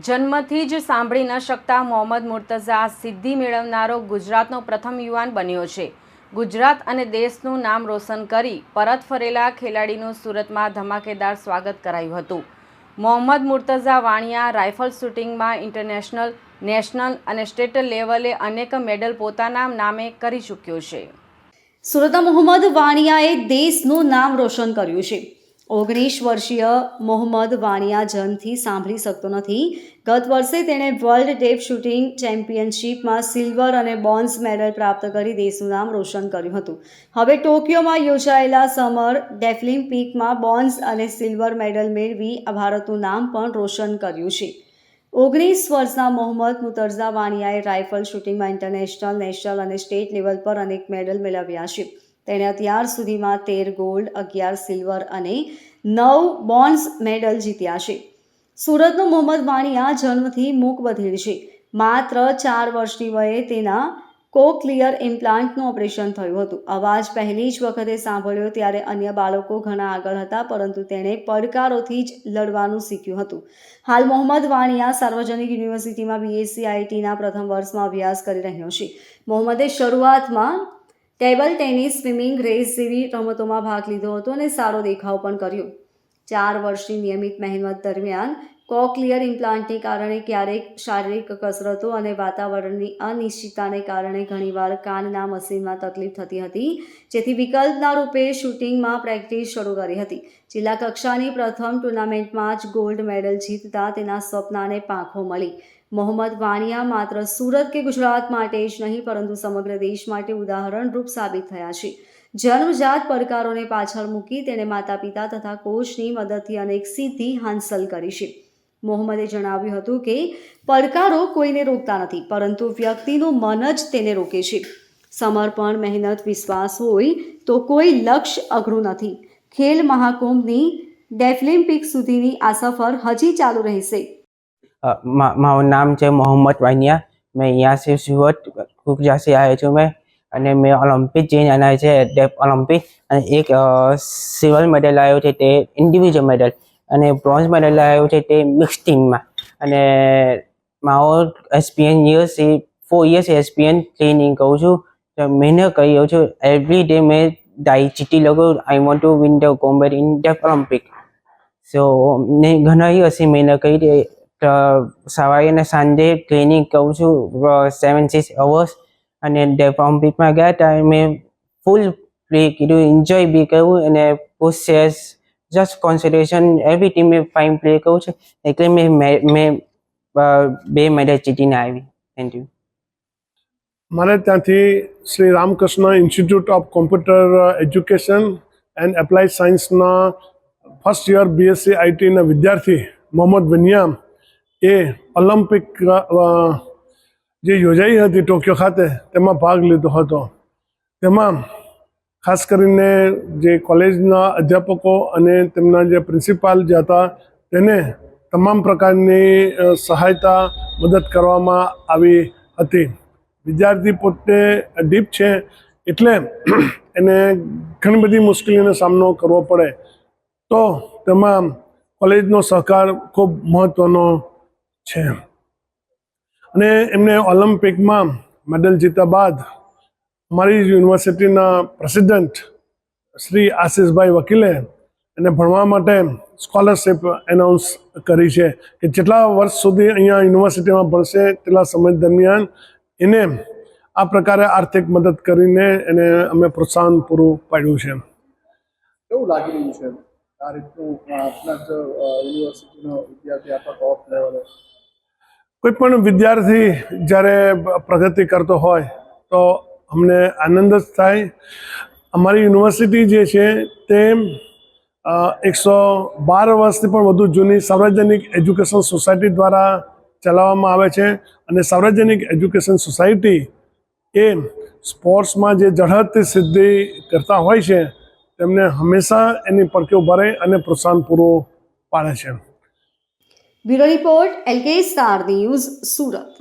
જન્મથી જ સાંભળી ન શકતા મોહમ્મદ મુર્તઝા સિદ્ધિ મેળવનારો ગુજરાતનો પ્રથમ યુવાન બન્યો છે. ગુજરાત અને દેશનું નામ રોશન કરી પરત ફરેલા ખેલાડીનું સુરતમાં ધમાકેદાર સ્વાગત કરાયું હતું. મોહમ્મદ મુર્તઝા વાણિયા રાઇફલ શૂટિંગમાં ઇન્ટરનેશનલ, નેશનલ અને સ્ટેટ લેવલે અનેક મેડલ પોતાના નામે કરી ચૂક્યો છે. સુરતના મોહમ્મદ વાણિયાએ દેશનું નામ રોશન કર્યું છે. 19 વર્ષીય મોહમ્મદ વાણિયા જન્મથી સાંભળી શકતો નથી. ગત વર્ષે તેણે વર્લ્ડ ટેપ શૂટિંગ ચેમ્પિયનશિપમાં સિલ્વર અને બ્રોન્ઝ મેડલ પ્રાપ્ત કરી દેશનું નામ રોશન કર્યું હતું. હવે ટોક્યોમાં યોજાયેલા સમર ડેફલિમ્પિકમાં બ્રોન્ઝ અને સિલ્વર મેડલ મેળવી ભારતનું નામ પણ રોશન કર્યું છે. 19 વર્ષના મોહમ્મદ મુર્તઝા વાણિયાએ રાઇફલ શૂટિંગમાં ઇન્ટરનેશનલ, નેશનલ અને સ્ટેટ લેવલ પર અનેક મેડલ મેળવ્યા છે. તેણે અત્યાર સુધીમાં 13 ગોલ્ડ, 11 સિલ્વર અને 9 બ્રોન્ઝ મેડલ જીત્યા છે. સુરતનો મોહમ્મદ વાણિયા જન્મથી મૂકબધિર છે. માત્ર 4 વર્ષની વયે તેના કોક્લિયર ઇમ્પ્લાન્ટનું ઓપરેશન થયું હતું. અવાજ પહેલી જ વખતે સાંભળ્યો ત્યારે અન્ય બાળકો ઘણા આગળ હતા, પરંતુ તેણે પડકારોથી જ લડવાનું શીખ્યું હતું. હાલ મોહમ્મદ વાણિયા સાર્વજનિક યુનિવર્સિટીમાં BSc ITના પ્રથમ વર્ષમાં અભ્યાસ કરી રહ્યો છે. મોહમ્મદે શરૂઆતમાં ટેબલ ટેનિસ, સ્વિમિંગ રેસ જેવી રમતોમાં ભાગ લીધો હતો અને સારો દેખાવ પણ કર્યો. 4 વર્ષની નિયમિત મહેનત દરમિયાન કોક્લિયર ઇમ્પ્લાન્ટને કારણે ક્યારેક શારીરિક કસરતો અને વાતાવરણની અનિશ્ચિતતાને કારણે ઘણીવાર કાનના મશીનમાં તકલીફ થતી હતી, જેથી વિકલ્પના રૂપે શૂટિંગમાં પ્રેક્ટિસ શરૂ કરી હતી. જિલ્લા કક્ષાની પ્રથમ ટુર્નામેન્ટમાં જ ગોલ્ડ મેડલ જીતતા તેના સપનાને પાંખો મળી. મોહમ્મદ વાણિયા માત્ર સુરત કે ગુજરાત માટે જ નહીં, પરંતુ સમગ્ર દેશ માટે ઉદાહરણરૂપ સાબિત થયા છે. જન્મજાત પડકારોને પાછળ મૂકી તેણે માતા પિતા તથા કોચની મદદથી અનેક સિદ્ધિ હાંસલ કરી છે. મોહમ્મદે જણાવ્યું હતું કે પડકારો કોઈને રોકતા નથી, પરંતુ વ્યક્તિનું મન જ તેને રોકે છે. સમર્પણ, મહેનત, વિશ્વાસ હોય તો કોઈ લક્ષ્ય અઘરું નથી. ખેલ મહાકુંભની ડેફલિમ્પિક સુધીની આ સફર હજી ચાલુ રહેશે. મારું નાम છે मोहम्मद वानिया. मैं यहाँ से सूरत गुजरात से आया છું મેં અને મેં ઓલિમ્પિક જઈને આવ્યા છે ડેફ ઓલિમ્પિક અને એક સિલ્વર મેડલ આવ્યો છે તે ઇન્ડિવિજ્યુઅલ મેડલ અને બ્રોન્ઝ મેડલ આવ્યો છે તે મિક્સ ટીમમાં. અને મારો એક્સપિરિયન્સ 4 years એક્સપિરિયન્સ ટ્રેનિંગ કરું છું, મહેનત કરી રહ્યો છું. એવરી ડે મેં જીતી લગો. I want to win the combat in deaf Olympic. So મેં ઘણા વર્ષથી મહેનત કરી. સવારે અને સાંજે ટ્રેનિંગ કરું છું 7-6 hours અને ડેફ ઓલિમ્પિકમાં ગયા હતા. મેં ફૂલ પ્લે કર્યું, એન્જોય બી કર્યું અને પ્રોસેસ જસ્ટ કોન્સન્ટ્રેશન એવરીથિંગ મેં ફાઇન પ્લે કરું છું. એટલે મેં 2 મેડલ જીતીને આવી. Thank you. મારે ત્યાંથી Shri Ramakrishna institute of computer education and applied સાયન્સના ફર્સ્ટ યર BSc ITના વિદ્યાર્થી મોહમ્મદ વાનિયા એ ઓલિમ્પિક જે યોજાઈ હતી ટોક્યો ખાતે તેમાં ભાગ લીધો હતો. તેમાં ખાસ કરીને જે કોલેજના અધ્યાપકો અને તેમના જે પ્રિન્સિપાલ જે હતા તેને તમામ પ્રકારની સહાયતા મદદ કરવામાં આવી હતી. વિદ્યાર્થી પોતે ડીપ છે એટલે એને ઘણી બધી મુશ્કેલીનો સામનો કરવો પડે, તો તેમાં કોલેજનો સહકાર ખૂબ મહત્ત્વનો છે. અને એમને ઓલિમ્પિકમાં મેડલ જીત્યા બાદ અમારી યુનિવર્સિટીના પ્રેસિડેન્ટ શ્રી આશિષભાઈ વકીલે એને ભણવા માટે સ્કોલરશિપ એનાઉન્સ કરી છે કે જેટલા વર્ષ સુધી અહીંયા યુનિવર્સિટીમાં ભણશે તેટલા સમય દરમિયાન એને આ પ્રકારે આર્થિક મદદ કરીને એને અમે પ્રોત્સાહન પૂરું પાડ્યું છે. કેવું લાગી રહ્યું છે આ રીતનું આપણા જ યુનિવર્સિટીનો વિદ્યાર્થી આપણા ટોપ લેવલે? કોઈ પણ વિદ્યાર્થી જ્યારે પ્રગતિ કરતો હોય તો અમને આનંદ જ થાય. અમારી યુનિવર્સિટી જે છે તે 112 વર્ષથી પણ વધુ જૂની સાર્વજનિક એજ્યુકેશન સોસાયટી દ્વારા ચલાવવામાં આવે છે. અને સાર્વજનિક એજ્યુકેશન સોસાયટી એ સ્પોર્ટ્સમાં જે ઝળહળતી સિદ્ધિ કરતા હોય છે તેમને હંમેશા એની પડખે ઊભા રહે અને પ્રોત્સાહન પૂરું પાડે છે. Bureau report LK Star News, Surat.